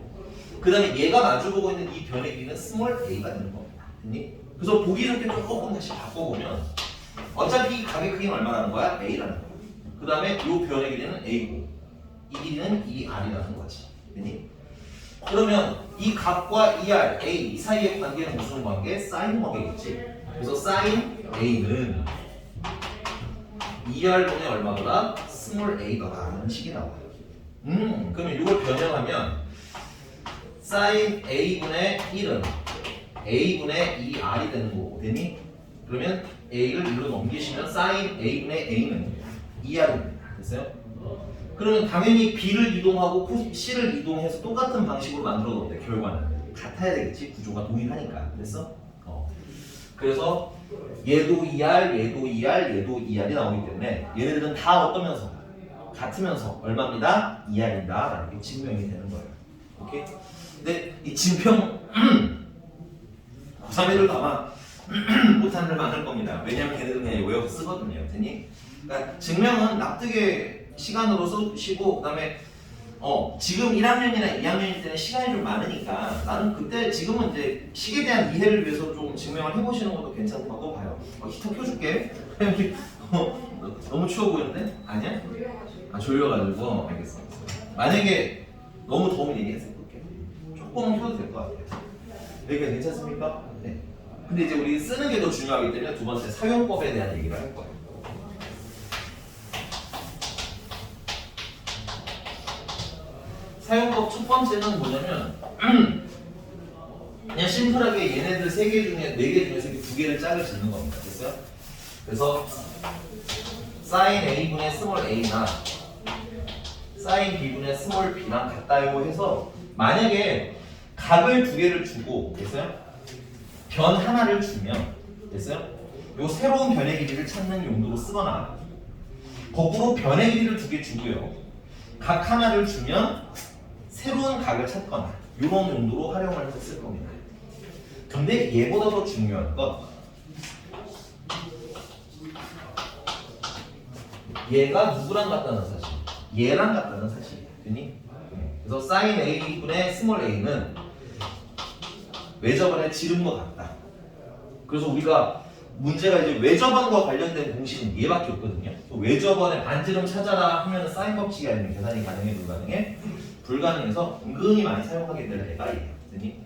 그 다음에 얘가 마주보고 있는 이 변의 길이는 스몰 a가 되는 겁니다. 됐니? 그래서 보기 좋게 조금 다시 바꿔보면 어차피 각의 크기는 얼마나 하는 거야? a라는 거야. 그 다음에 이 변의 길이는 a고 이 길이는 2r이라는 거지. 됐니? 그러면 이 각과 2r, a 이 사이의 관계는 무슨 관계? 사인 관계겠지. 그래서 사인 a는 2r분의 얼마보다 스몰 a더라 라는 식이 나와요. 그러면 이걸 변형하면 사인 a분의 1은 a분의 2r이 되는 거고, 되니? 그러면 a를 1로 넘기시면 사인 a분의 a는 2r입니다. 됐어요? 그러면 당연히 b를 이동하고 c를 이동해서 똑같은 방식으로 만들어놓는데 결과는 같아야 되겠지. 구조가 동일하니까. 됐어? 그래서 얘도 2r, 얘도 2r, 얘도 2r이 나오기 때문에 얘네들은 다 어떠면서? 같으면서 얼마입니다? 2r이다 라는 게 증명이 되는 거예요. 오케이? 근데 이 증명 고3애들도 아마 못하는 애 많을 겁니다. 왜냐면 걔네들은 그냥 외워서 쓰거든요. 되니? 그러니까 증명은 납득의 시간으로 쓰시고, 그 다음에 지금 1학년이나 2학년일 때는 시간이 좀 많으니까 나는 그때 지금은 이제 식에 대한 이해를 위해서 좀 증명을 해보시는 것도 괜찮다고 봐요. 히터 켜줄게. 너무 추워 보이는데? 아니야? 졸려가지고. 알겠어. 만약에 너무 더우면 얘기해서 볼게. 조금은 켜도 될 것 같아요. 여기가 괜찮습니까? 네. 근데 이제 우리 쓰는 게 더 중요하기 때문에 두 번째 사용법에 대한 얘기를 할 거예요. 사용법 첫 번째는 뭐냐면 그냥 심플하게 얘네들 3개 중에 4개 중에서 2개를 짝을 짓는 겁니다. 됐어요? 그래서 sin a분의 스몰 a나 sin b분의 스몰 b랑 같다요 해서 만약에 각을 2개를 주고, 됐어요? 변 하나를 주면, 됐어요? 요 새로운 변의 길이를 찾는 용도로 쓰거나 거꾸로 변의 길이를 2개 주고요, 각 하나를 주면 새로운 각을 찾거나 이런 용도로 활용을 해서 쓸 겁니다. 근데 얘보다 더 중요한 건 얘가 누구랑 같다는 사실, 얘랑 같다는 사실이에요. 그래서 sin a분의 스몰 a는 외접원의 지름과 같다. 그래서 우리가 문제가 이제 외접원과 관련된 공식은 얘밖에 없거든요. 외접원의 반지름 찾아라 하면 사인 법칙이 아니면 계산이 가능해, 불가능해? 불가능해서 은근히 많이 사용하게 될 애가 얘예요. 됐니?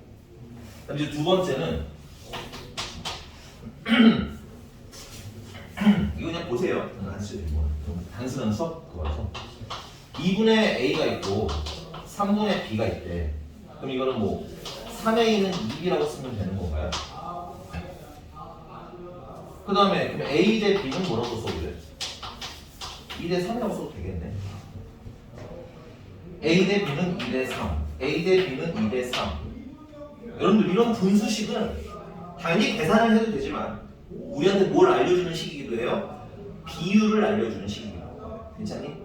그럼 이제 두 번째는 이거 그냥 보세요. 단순한 수업 그거라서 2분의 a가 있고 3분의 b가 있대. 그럼 이거는 뭐 3a는 2b라고 쓰면 되는 건가요? 그 다음에 그럼 a 대 b는 뭐라고 써도 돼? 2 대 3이라고 써도 되겠네. a 대 b는 2 대 3, a 대 b는 2 대 3. 여러분들 이런 분수식은 당연히 계산을 해도 되지만 우리한테 뭘 알려주는 식이기도 해요? 비율을 알려주는 식이기도 해요. 괜찮니?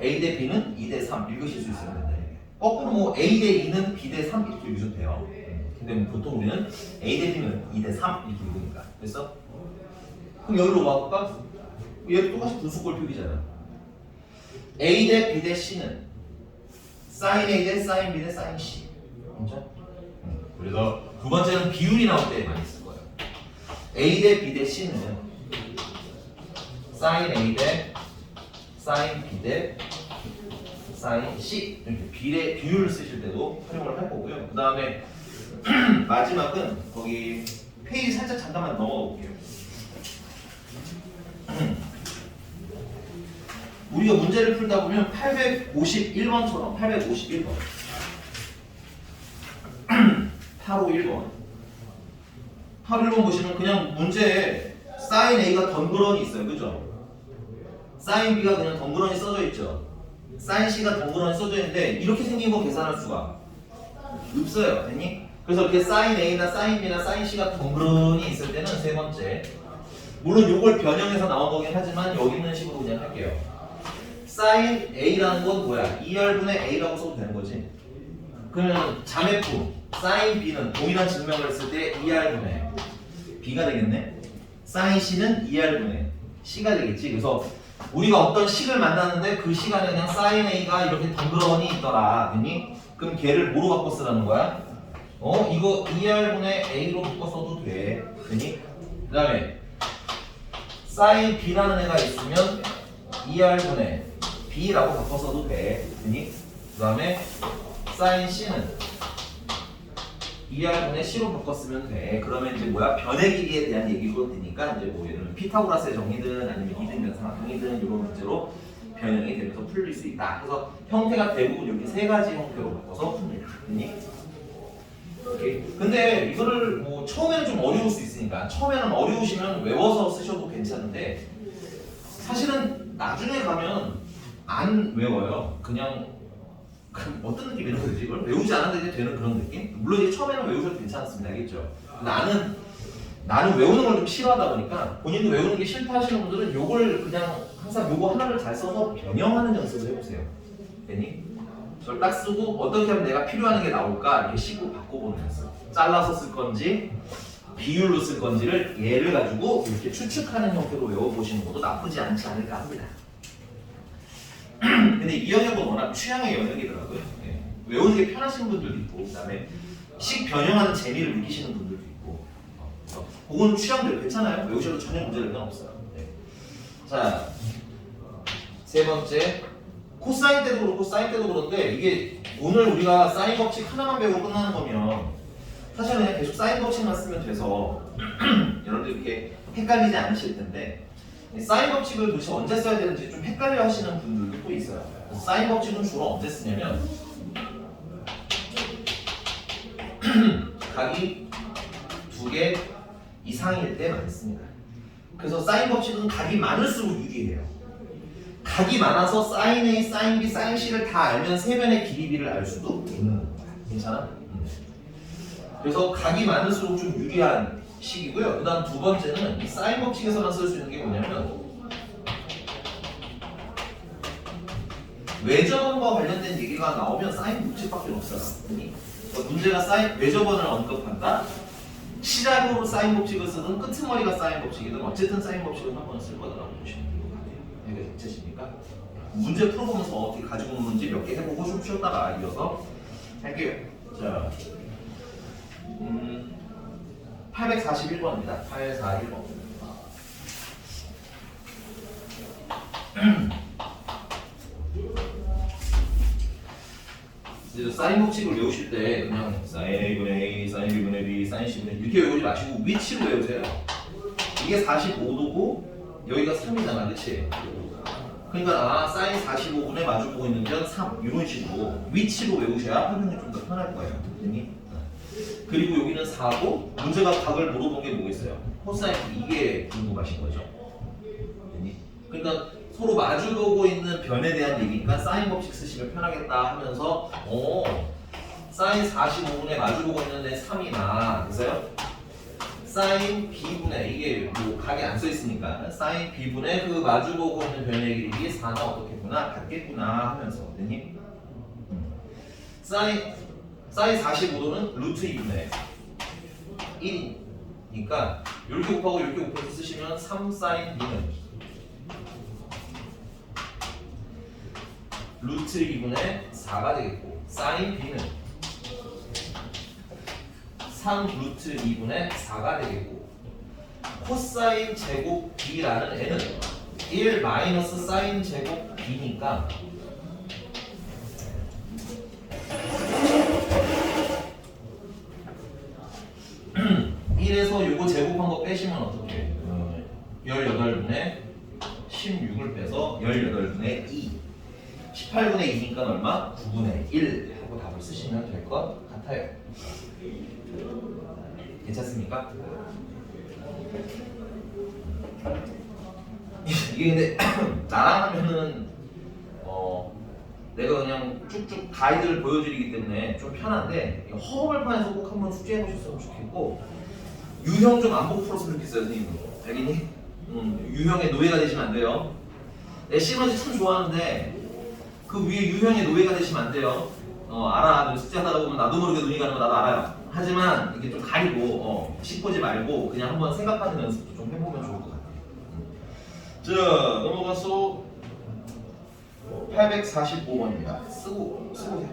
a 대 b는 2 대 3 읽으실 수 있으면 된다. 거꾸로 뭐 a 대 2는 b 대 3 이렇게 읽으셔도 돼요. 근데 뭐 보통 우리는 a 대 b는 2 대 3 이렇게 읽으니까. 됐어? 그럼 여기로 와볼까? 얘도 똑같이 분수꼴표기잖아. a 대 b 대 c는 sin a 대 sin b 대 sin c. 그렇죠? 그래서 두 번째는 비율이 나올 때 많이 쓸 거예요. a 대 b 대 c는 sin a 대 sin b 대 sin c 이렇게 비율을 쓰실 때도 활용을 할 거고요. 그 다음에 마지막은 거기 페이지 살짝 잠깐만 넘어가 볼게요. 우리가 문제를 풀다 보면 851번처럼 851번 851번 851번 보시면 그냥 문제에 sin A가 덩그러니 있어요. 그죠? sin B가 그냥 덩그러니 써져 있죠. sin C가 덩그러니 써져 있는데 이렇게 생긴 거 계산할 수가 없어요. 됐니? 그래서 이렇게 sin A나 sin B나 sin C가 덩그러니 있을 때는 세 번째, 물론 요걸 변형해서 나온 거긴 하지만 여기 있는 식으로 그냥 할게요. sin A라는 건 뭐야? 2R분의 A라고 써도 되는 거지. 그러면 자매품 sin B는 동일한 증명을 했을 때 2R분의 B가 되겠네. sin C는 2R분의 C가 되겠지. 그래서 우리가 어떤 식을 만났는데 그 시간에 그냥 sin A가 이렇게 덩그러니 있더라. 됐니? 그럼 걔를 뭐로 바꿔 쓰라는 거야? 이거 2R분의 A로 바꿔 써도 돼. 되니? 그 다음에 사인 B라는 애가 있으면 2R분의 B라고 바꿔 써도 돼. 되니? 그 다음에 사인 C는 2R분의 C로 바꿔 쓰면 돼. 그러면 이제 뭐야? 변의 길이에 대한 얘기도 되니까 이제 뭐 예를 들면 피타고라스의 정리든 아니면 이등변삼각형이든 이런 문제로 변형이 되면서 풀릴 수 있다. 그래서 형태가 대부분 이렇게 세 가지 형태로 바꿔서 풉니다. 되니? 오케이. 근데 이거를 뭐 처음에는 좀 어려울 수 있으니까 처음에는 어려우시면 외워서 쓰셔도 괜찮은데 사실은 나중에 가면 안 외워요. 그냥 어떤 느낌이라고 해야 되지? 이걸 외우지 않아도 이제 되는 그런 느낌? 물론 이제 처음에는 외우셔도 괜찮습니다. 알겠죠? 나는 외우는 걸 좀 싫어하다 보니까 본인도 외우는 게 싫다 하시는 분들은 요걸 그냥 항상 요거 하나를 잘 써서 변형하는 연습을 해보세요. 괜히? 저를 딱 쓰고 어떻게 하면 내가 필요한 게 나올까 이렇게 식으로 바꿔보는 연습. 잘라서 쓸 건지 비율로 쓸 건지를 얘를 가지고 이렇게 추측하는 형태로 외워보시는 것도 나쁘지 않지 않을까 합니다. 근데 이 영역은 워낙 취향의 영역이더라고요. 네. 외우는 게 편하신 분들도 있고 그다음에 식 변형하는 재미를 느끼시는 분들도 있고 그거는 취향대로 괜찮아요. 외우셔도 전혀 문제는 없어요. 네. 자, 세 번째 코사인 때도 그렇고 사인 때도 그런데 이게 오늘 우리가 사인 법칙 하나만 배우고 끝나는 거면 사실 그냥 계속 사인 법칙만 쓰면 돼서 여러분들 이렇게 헷갈리지 않으실 텐데 사인 법칙을 도대체 언제 써야 되는지 좀 헷갈려 하시는 분들도 또 있어요. 사인 법칙은 주로 언제 쓰냐면 각이 2개 이상일 때 많이 씁니다. 그래서 사인 법칙은 각이 많을수록 유리해요. 각이 많아서 사인 A, 사인 B, 사인 C를 다 알면 세변의 길이 B를 알 수도 있는 겁니다. 괜찮아? 그래서 각이 많을수록 좀 유리한 식이고요. 그 다음 두 번째는 이 사인 법칙에서만 쓸 수 있는 게 뭐냐면 외접원과 관련된 얘기가 나오면 사인 법칙밖에 없어요. 문제가 외접원을 언급한다. 시작으로 사인 법칙을 쓰든 끄트머리가 사인 법칙이든 어쨌든 사인 법칙을 한 번 쓸 거라고 보시면 될 것 같아요. 이게 대체십니까? 문제 풀어보면서 어떻게 가지고 오는지 몇 개 해보고 좀 쉬었다가 이어서 할게요. 자, 841번입니다. 841번. 사인 법칙을 외우실 때 그냥 사인 A분의 A, 사인 B분의 B, 사인 C분의 이렇게 외우지 마시고 위치로 외우세요. 이게 45도고 여기가 3이잖아, 그치? 그러니까 사인 45분에 마주보고 있는 면 3 이런 식으로 위치로 외우셔야 활용이 좀 더 편할 거예요. 그리고 여기는 4고 문제가 각을 물어본 게 뭐겠어요? 코사인 이게 궁금하신 거죠. 그러니까 서로 마주보고 있는 변에 대한 얘기니까 사인 법칙 쓰시면 편하겠다 하면서 사인 45분에 마주보고 있는데 3이나 그래서요? 사인 B분의 이게 뭐 각이 안 써 있으니까 사인 B분의 그 마주보고 있는 변의 길이 4나 어떻겠구나 같겠구나 하면서 되니? 사인 45도는 루트 2분의 1이니까 이렇게 곱하고 이렇게 곱해서 쓰시면 3 사인 B는 루트 2분의 4가 되겠고 사인 B는 3 루트 2분의 4가 되겠고 코사인 제곱 B라는 애는 1 마이너스 사인 제곱 B니까 (1에서) 요거 제곱한 거 빼시면 어떻게 18분의 16을 빼서 18분의 2 18분의 2니까 얼마? 9분의 1 하고 답을 쓰시면 될 것 같아요. 괜찮습니까? 이게 근데 나랑 하면은 내가 그냥 쭉쭉 가이드를 보여드리기 때문에 좀 편한데 허허벌판에서 꼭 한번 숙제해 보셨으면 좋겠고 유형 좀 안 보고 풀었으면 좋겠어요. 선생님 알겠니? 유형의 노예가 되시면 안 돼요. 내 시너지 참 좋아하는데 그 위에 유형의 노예가 되시면 안 돼요. 알아. 숙제 하다 보면 나도 모르게 눈이 가는 거 나도 알아요. 하지만 이게 좀 가리고 씹보지 말고 그냥 한번 생각하는 연습도 좀 해보면 좋을 것 같아요. 자, 넘어가서 845번입니다. 쓰고 보세요.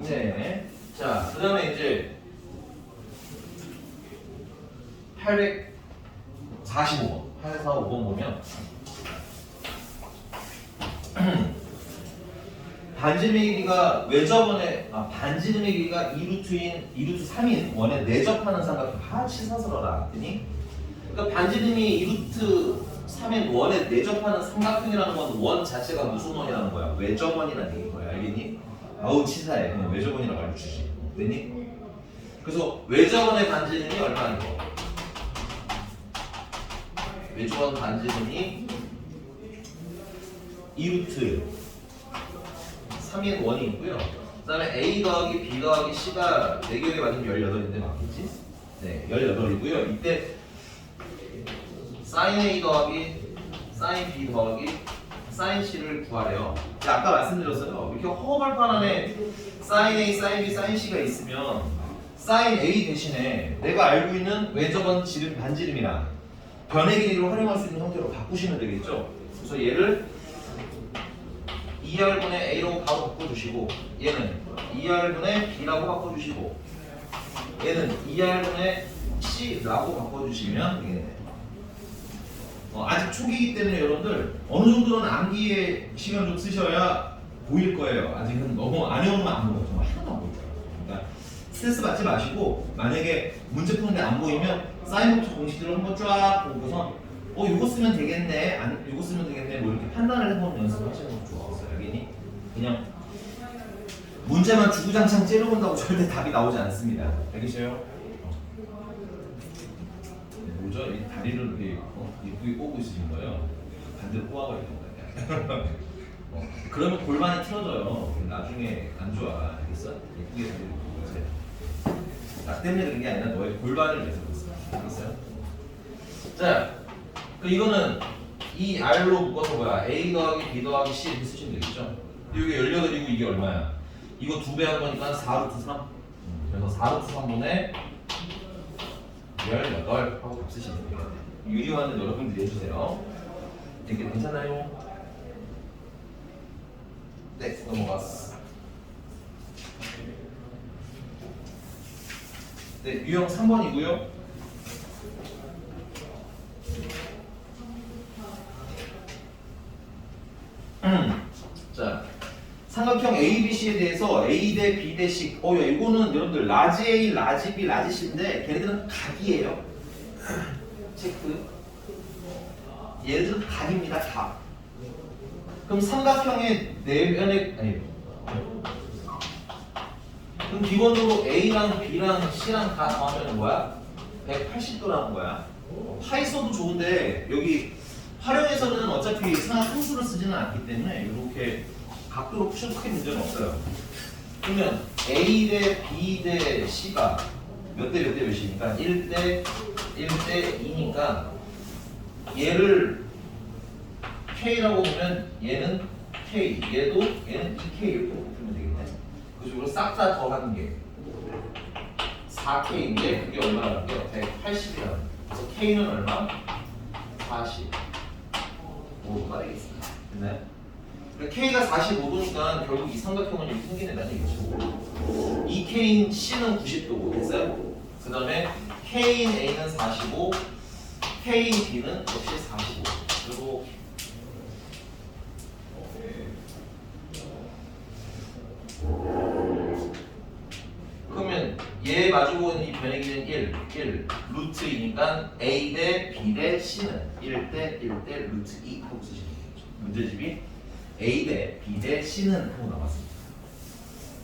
네. 자, 그 다음에 이제 845번, 845번 보면 반지름의 길이가 외접원의 반지름의 길이가 2루트 3인 원에 내접하는 삼각형 같이 사설어라 했더니 그러니까 반지름이 2루트 3인 원에 내접하는 삼각형이라는 건 원 자체가 무슨 원이라는 거야? 외접원이라는 얘기인 거야. 알겠니? 아우 치사해. 그냥 외접원이라고 알려주지. 됐니? 그래서 외접원의 반지름이 얼마인 거? 외접원 반지름이 2루트 3인 원이 있고요. 그 다음에 A 더하기 B 더하기 C가 4개에 맞으면 18인데 맞겠지? 네, 18이고요. 이때 sin A 더하기 sin B 더하기 sin C를 구하래요. 아까 말씀드렸어요. 이렇게 허벌판 안에 sin A, sin B, sin C가 있으면 sin A 대신에 내가 알고 있는 외접원 지름 반지름이나 변의 길이를 활용할 수 있는 형태로 바꾸시면 되겠죠. 그래서 얘를 2R분의 A로 바로 바꿔주시고 얘는 2R분의 B라고 바꿔주시고 얘는 2R분의 C라고 바꿔주시면 되겠네요. 아직 초기이기 때문에 여러분들 어느 정도는 암기의 시간 좀 쓰셔야 보일 거예요. 아직은 너무 안 해오면 안 보여요. 정말 하나도 안 보여요. 그러니까 스트레스 받지 마시고 만약에 문제 푸는데 안 보이면 사인부터 공식들을 한번 쫙 보고서 이거 쓰면 되겠네, 이거 쓰면 되겠네, 뭐 이렇게 판단을 해보는 연습을 하시는 것도 좋았어요. 여기니 그냥 문제만 주구장창 째려본다고 절대 답이 나오지 않습니다. 알겠어요? 뭐죠? 이 다리를 이렇게 예쁘게 꼬고 있으신 거예요. 반대로 꼬아가 있는 거예요. 그러면 골반이 틀어져요. 나중에 안 좋아. 알겠어? 예쁘게 다리를 꼬고 있어요. 나 때문에 그런 게 아니라 너의 골반을 위해서 그렇습니다. 알겠어요? 자, 이거는 이 R로 묶어서 뭐야? A 더하기 B 더하기 C 이렇게 쓰시면 되겠죠? 이게 18이고 이게 얼마야? 이거 2배 한 거니까 4루트 3. 그래서 4루트 3분의 18 하고 답 쓰시면 돼요. 유리화는 여러분들이 해주세요. 이렇게 괜찮아요? 네, 넘어갔어. 네, 유형 3번이고요. 자, 삼각형 ABC에 대해서 A 대 B 대 C. 야, 이거는 여러분들 라지 A, 라지 B, 라지 C인데 걔네들은 각이에요. 체크. 얘네들은 각입니다. 각. 그럼 삼각형의 내면의 그럼 기본적으로 A랑 B랑 C랑 다 더하면 뭐야? 180도라는 거야. 파이 써도 좋은데 여기 활용해서는 어차피 상하 함수를 쓰지는 않기 때문에 이렇게 각도로 푸셔도 크게 문제는 없어요. 그러면 A 대 B 대 C가 몇 대 몇이니까 1대 1대 2니까 얘를 K라고 보면 얘는 K, 얘는 2K 이렇게 보면 되겠네. 그 식으로 싹 다 더하는 게 4K인데 그게 얼마라고요? 180이라는. 그래서 K는 얼마? 40. 5도가 되겠습니다. 됐나요? K가 45도니까 결국 이 삼각형은 이렇게 생기는다는 얘기죠. 이 K인 C는 90도고 됐어요? 그 다음에 K인 A는 45, K인 B는 역시 45. 그리고 그러면 얘 마주보고 있는 이 변의 길이는 1 루트이니까 A 대 B 대 C는 1대 1대 루트 2 하고 쓰시면 되겠죠. 문제집이 A 대 B 대 C는 하고 나왔습니다.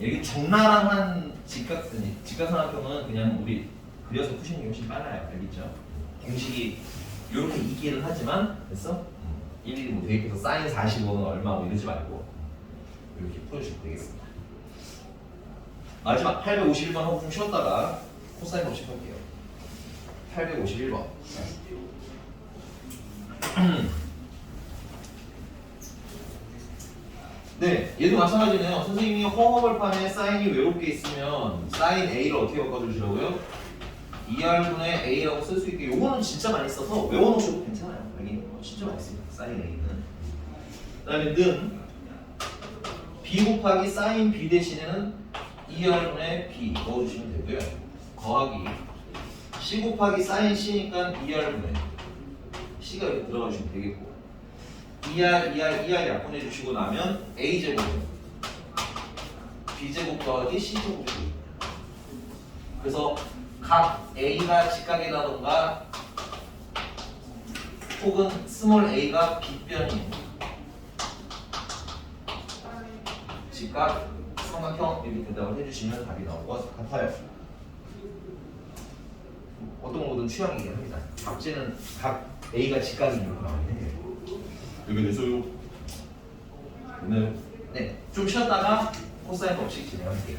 여기 적나라한 직각삼각형은 그냥 우리 그려서 푸시는 게 훨씬 빨라요. 알겠죠? 공식이 이렇게 있기는 하지만 됐어? 일일이 뭐 대입해서 사인 45는 얼마고 이러지 말고 이렇게 풀어주시면 되겠습니다. 마지막 851번 하고 좀 쉬었다가 코사인 법칙 할게요. 851번. 네, 얘도 마찬가지네요. 선생님이 허허벌판에 사인이 외롭게 있으면 사인 A를 어떻게 바꿔주시라고요? 2R분의 A라고 쓸 수 있게. 요거는 진짜 많이 써서 외워놓으셔도 괜찮아요. 여기 진짜 많이 씁니다. 사인 A는. 그 다음에 는 B 곱하기 사인 B 대신에는 2R분의 B 넣어주시면 되고요. 더하기 C 곱하기 사인 C니까 2R분의 C가 이렇게 들어가주시면 되겠고 2R 약분해 주시고 나면 A제곱 B제곱 더하기 C제곱이 됩니다. 그래서 각 A가 직각이라던가 혹은 스몰 A가 빗변이에요. 직각, 삼각형 이렇게 대답을 해주시면 답이 나올 것 같아요. 어떤 거든 취향이긴 합니다. 박제는 각 A가 직각이니까 여기 돼서요. 네, 좀 쉬었다가 코사인 법칙 진행할게요.